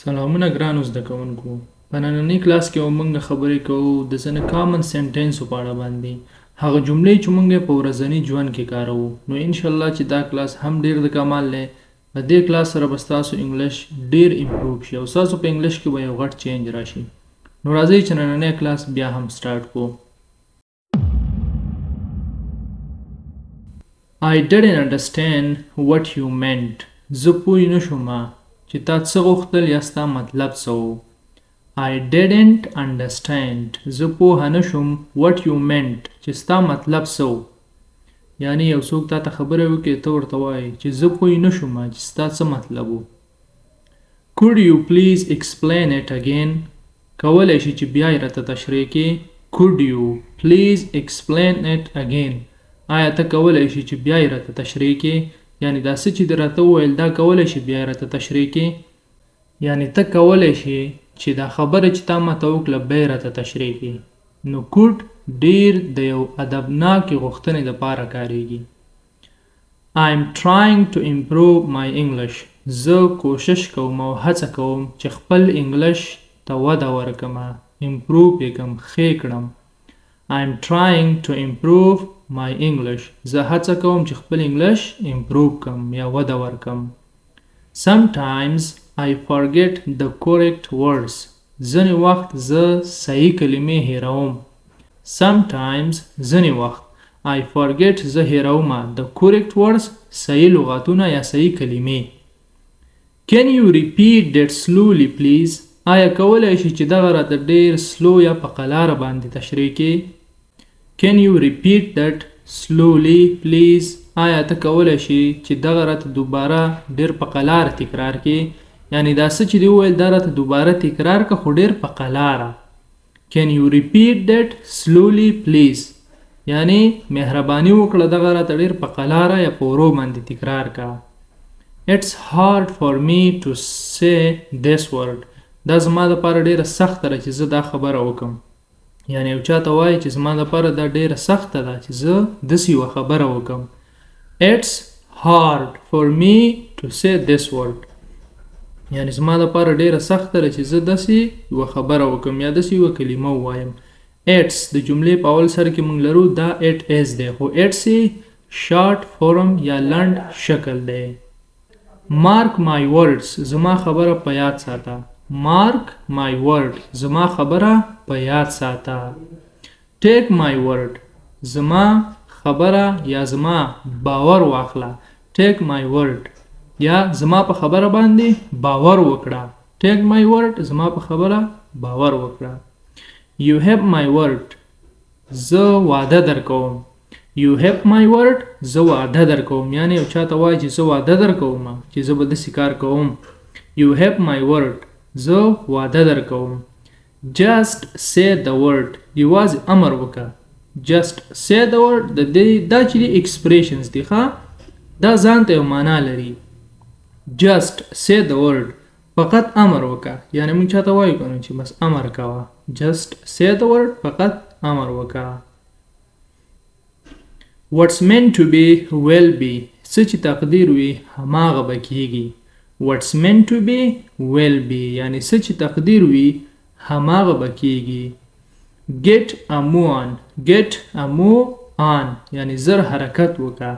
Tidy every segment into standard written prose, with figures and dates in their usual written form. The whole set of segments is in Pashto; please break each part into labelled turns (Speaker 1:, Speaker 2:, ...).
Speaker 1: سلامونه ګرانو زده کوونکو. په نننۍ کلاس کې موږ خبرې کوو د ځینو کامن سنټنسو په اړه باندې. هغه جملې چې موږ په ورځني ژوند کې کاروو. نو ان شاء الله چې دا کلاس هم ډیر د کمال دی. په دې کلاس سره به تاسو انګلش ډیر امپروو شي او تاسو په انګلش کې به یو غټ چینج راشي. نو راځئ چې نننۍ کلاس بیا هم سٹارټ کوو. I didn't understand what you meant. زه پوه نه شوم چې تا څه غوښتل یا ستا مطلب څه و. I didn't understand. زه پوه نه شوم what you meant چې ستا مطلب څه و. یعنی یو څوک تا ته خبره وکړي ته ورته وایې چې زه پوه نه شوم چې ستا څه مطلب و. Could you please explain it again? کولی شي چې بیا یې راته تشریح کړې. Could you please explain it again? آیا ته کولی شي چې بیا یې راته تشریح کړې؟ یعنی دا څه چې دې راته وویل دا کولی شي بیا یې راته تشریح کړې؟ یعنی ته کولی شي چې دا خبره چې تا ماته وکړه بیا یې راته تشریح کړې. نو کوډ ډېر د یو ادبناکې غوښتنې دپاره کاریږي. I'm trying to improve my English. زه کوشش کوم او هڅه کوم چې خپل انګلش ته وده ورکړم. امپروو یې کړم، ښې کړم. I'm trying to improve my English. زه هڅه کوم چې خپل انګلش امپروو کړم یا وده ورکړم. Sometimes I forget the correct words. ځینې وخت زه صحیح کلمې هیروم. Sometimes ځینې وخت I forget زه هیروم the correct words صحیح لغاتونه یا صحیح کلمې. Can you repeat that slowly please? آیا کولی شي چې دغه راته ډېر سلو یا په قلاره باندې تشریح کړې؟ Can you repeat that slowly please? آیا ته کولی شي چې دغه راته دوباره ډېر په قلاره تکرار کړې؟ یعنی دا څه چې دی وویل دا راته دوباره تکرار کړه خو ډېر په قلاره. Can you repeat that slowly please? یعنی مهرباني وکړه دغه راته ډېر په قلاره یا په ورو باندې تکرار کړه. It's hard for me to say this word. دا زما دپاره ډېره سخته ده چې زه دا خبره وکړم. یعنی یو چاته وایي چې زما دپاره دا ډېره سخته ده چې زه داسې یوه خبره وکړم. It's hard for me to say this word. یعنی زما دپاره ډېره سخته ده چې زه داسې یوه خبره وکړم یا داسې یوه کلمه ووایم. It's د جملې په اول سر کې موږ لرو دا it is دی خو it's شارټ فورم یا لنډ شکل دی. Mark my words. زما خبره په یاد ساته. Mark my word. زما خبره په یاد ساته. Take my word. زما خبره یا زما باور واخله. Take my word. یا زما په خبره باندې باور وکړه. Take my word. زما په خبره باور وکړه. You have my word. زه وعده درکوم. You have my word. زه وعده درکوم. یعنی یو چاته وایي چې زه وعده درکوم چې زه به داسې کار کوم. You have my word. زه وعده درکوم. Just say the word. یوازې امر وکړه. Just say the word. دا چې دی expressions دی ښه دا ځان ته یو معنا لري. Just say the word. فقط امر وکړه. یعنی موږ چاته وایو کنه چې بس امر کوه. Just say the word. فقط امر وکړه. What's meant to be will be. څه چې تقدیر وي هماغه به کیږي. What's meant to be will be. یعنی څه چې تقدیر وي هماغه به کیږي. Get a move on. Get a move on. یعنی زر حرکت وکړه.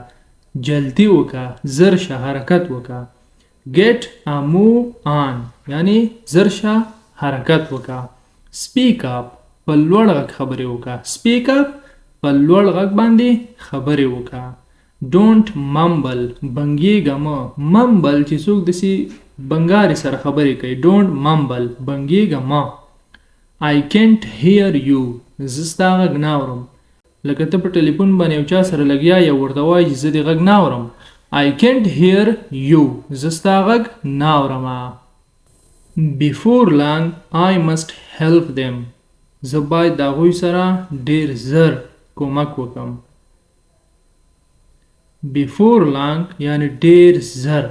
Speaker 1: جلدی وکړه. زر شه حرکت وکړه. Get a move on. یعنی زر شه حرکت وکړه. Speak up. په لوړ غږ خبرې وکړه. Speak up. په لوړ غږ باندې خبرې وکړه. Don't mumble. بنګېږه مه. Mumble چې څوک داسې بنګاري سره خبرې کوي. Don't mumble. بنګېږه مه. I can't hear you. زه ستا غږ نه اورم. لکه ته په ټلیفون باندې یو چا سره لګیا یا ورته وایي چې زه دې غږ نه اورم. I can't hear you. زه ستا غږ نه اورم. Before long I must help them. زه باید د هغوی سره ډېر زر کومک وکړم. Before long یعنی ډېر زر.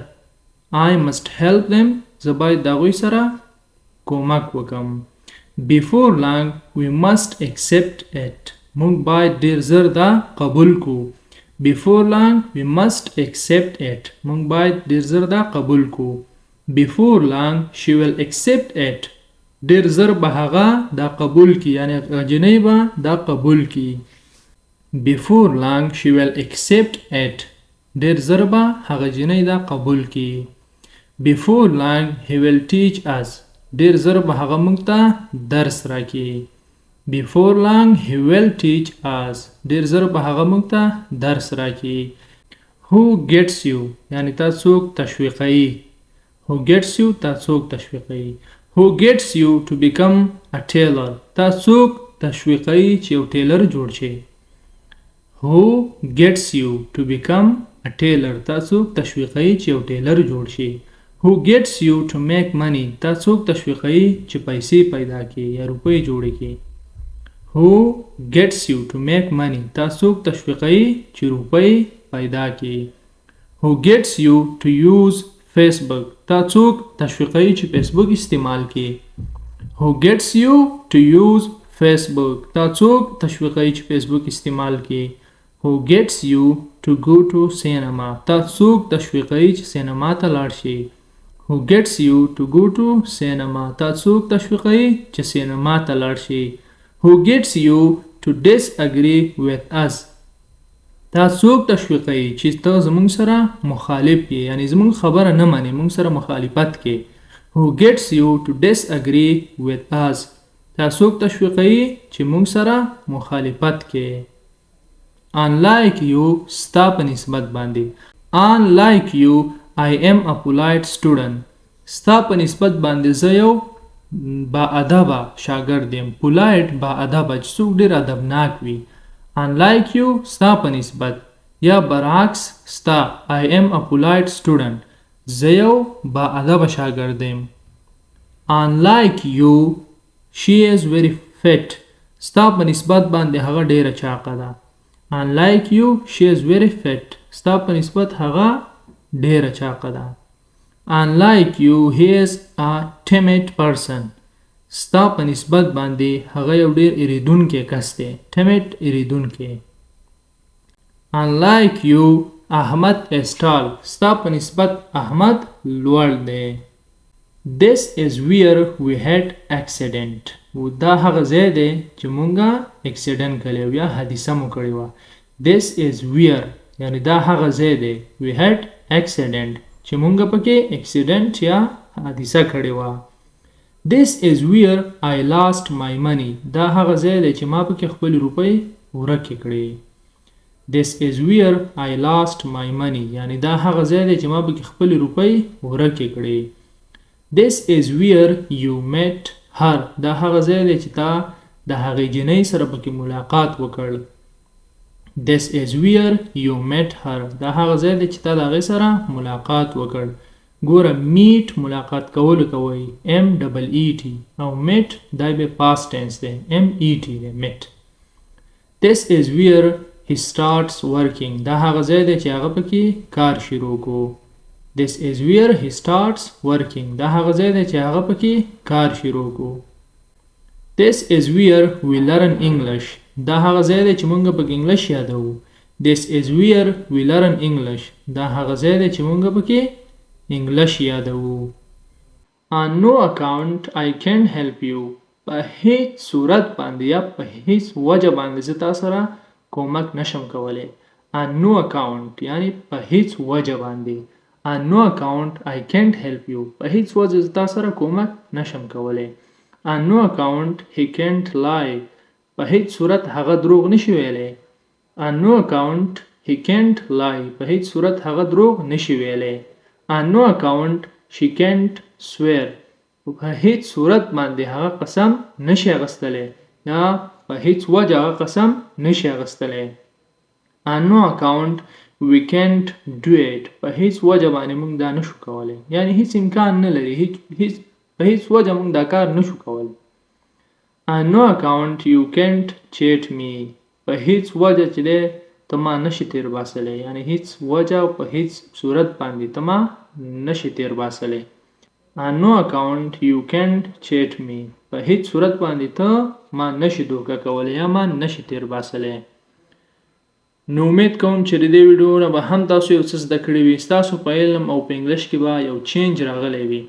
Speaker 1: I must help them. زه باید د هغوی سره کومک وکړم. Before long we must accept it. موږ باید ډېر زر دا قبول کو. Before long we must accept it. موږ باید ډېر زر دا قبول کو. before long she will accept it ډیر زر به هغه دا قبول کی یعنی جنۍ به دا قبول کی before long she will accept it ډیر زر به هغه جنۍ دا قبول کی before long he will teach us ډیر زر به هغه موږ ته درس راکړي before long he will teach us ډیر زر به هغه موږ ته درس راکړي who gets you یعنی تا څوک تشویقوي who gets you تا څوک تشویقوي who gets you to become a tailor تا څوک تشویقوي چې یو ټیلر جوړ شي who gets you to become a tailor تا څوک تشویقوي چې یو ټیلر جوړ شي who gets you to make money تا څوک تشویقوي چې پیسې پیدا کړي یا روپۍ جوړې کړي who gets you to make money تا څوک تشویقوي چې روپۍ پیدا کړي who gets you to use Facebook تا څوک تشویقوي چې فیسبوک استعمال کړي who gets you to use Facebook تا څوک تشویقوي چې فیسبوک استعمال کړي who gets you to go to cinema تا څوک تشویقوي چې سینما ته لاړ شي who gets you to go to cinema تا څوک تشویقوي چې سینما ته لاړ شي who gets you to disagree with us تا څوک تشویقوي چې ته زموږ سره مخالف یې یعنی زموږ خبره نه مانی موږ سره مخالفت کې who gets you to disagree with us تا څوک تشویقوي چې موږ سره مخالفت کې unlike you ستا په نسبت باندې unlike you I am a polite student ستا په نسبت باندې زه یو با ادبه شاګرد یم polite با ادبه چې څوک ډېر ادبناک وي unlike you ستا په نسبت یا برعکس ستا I am a polite student زه یو با ادبه شاګرد یم unlike you she is very fit ستا په نسبت باندې هغه ډېره چاقه ده unlike you she is very fit ستا په نسبت هغه ډېره چاقه ده unlike you he is a timid person ستا په نسبت باندې هغه یو ډېر اریدونکی کس دی timid اریدونکی unlike you احمد is tall ستا په نسبت احمد لوړ دی this is where we had accident دا هغه ځای دی چې مونږه اکسیډنټ کړی و یا حادثه مو کړې وه this is where یعنی دا هغه ځای دی we had accident چې مونږه پکې اکسیډنټ یا حادثه کړې وه this is where I lost my money دا هغه ځای دی چې ما پکې خپل روپۍ ورکې کړې this is where I lost my money یعنی دا هغه ځای دی چې ما پکې خپل روپۍ ورکې کړې this is where you met her دا هغه ځای دی چې تا د هغې جنۍ سره پکې ملاقات وکړ this is where you met her دا هغه ځای دی چې تا د هغې سره ملاقات وکړ ګوره meet ملاقات کولو ته وایي MEET او met دا به past tense دی MET دی met this is where he starts working دا هغه ځای دی چې هغه پکې کار شروع کو this is where he starts working دا هغه ځای دی چې هغه پکې کار شروع کو this is where we learn English دا هغه ځای دی چې مونږ پکې انګلیش یادو this is where we learn English دا هغه ځای دی چې مونږ پکې انګلیش یادو on no account I can't help you په هیڅ صورت باندې یا په هیڅ وجه باندې زه تا سره کومک نشم کولی on no account یعنی په هیڅ وجه باندې on no account I can't help you په هیڅ وجه زه تا سره کومک نشم کولی on no account he can't lie په هیڅ صورت هغه دروغ نشي ویلی on no account he can't lie په هیڅ صورت هغه دروغ نشي ویلی on no account she can't swear په هیڅ صورت باندې هغه قسم نشي اخیستلی یا په هیڅ وجه هغه قسم نشي اخیستلی on no account we can't do it په هیڅ وجه باندې موږ دا نشو کولی یعنی هیڅ امکان نه لري په هیڅ وجه موږ دا کار نشو کولی on no account you can't cheat me په هیڅ وجه چې دی ته ما نشي تیر باسلی یعنی هیڅ وجه او په هیڅ صورت باندې ته ما نشي تیر باسلی on no account you can't cheat me په هیڅ صورت باندې ته ما نشي دوکه کولی یا ما نشي تیر باسلی نو امید کوم چې د دې ویډیو نه به هم تاسو یو څه زده کړي وي ستاسو په علم او په انګلیش کې به یو چینج راغلی وي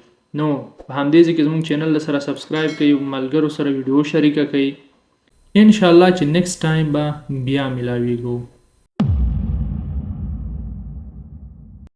Speaker 1: نو په همدې ځای کې زموږ چینل سره سبسکرایب کړئ ملګرو سره ویډیو شریکه کړئ ان شاء الله چې نیکسټ ټایم به بیا ملاویږو